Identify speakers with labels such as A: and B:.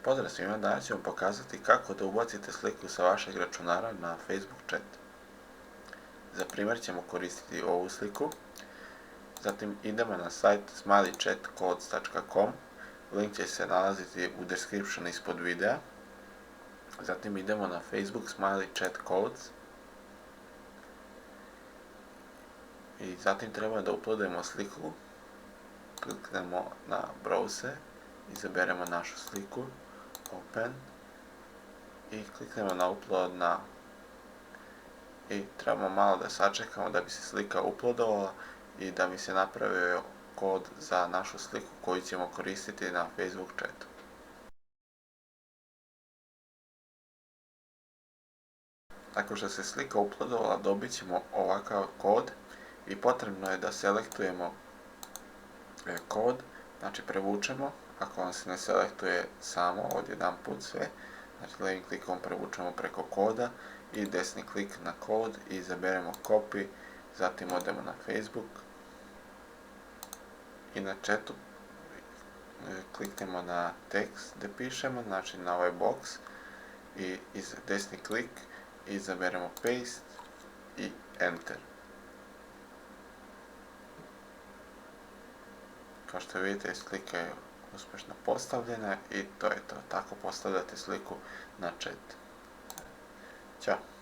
A: Pozdrav svima, danas ću vam pokazati kako da ubacite sliku sa vašeg računara na Facebook chat. Za primjer ćemo koristiti ovu sliku. Zatim idemo na sajt smileychatcodes.com. Link će se nalaziti u descriptionu ispod videa. Zatim idemo na Facebook Smiley Chat Codes. I zatim treba da uploadujemo sliku. Kliknemo na Browse, izaberemo našu sliku, Open, i kliknemo na Upload Now. I trebamo malo da sačekamo da bi se slika uploadovala i da bi se napravio kod za našu sliku koju ćemo koristiti na Facebook chatu. Nakon što se slika uploadovala, dobit ćemo ovakav kod i potrebno je da selektujemo kod, znači prevučemo. Ako vam se ne selektuje samo odjedanput sve, znači levim klikom prevučemo preko koda i desni klik na kod i izaberemo copy, zatim odemo na Facebook i na chatu kliknemo na tekst gde pišemo, znači na ovaj box, i desni klik i izaberemo paste i enter. Kao što vidite, slika je uspešno postavljena i to je to. Tako postavljate sliku na chat. Ćao!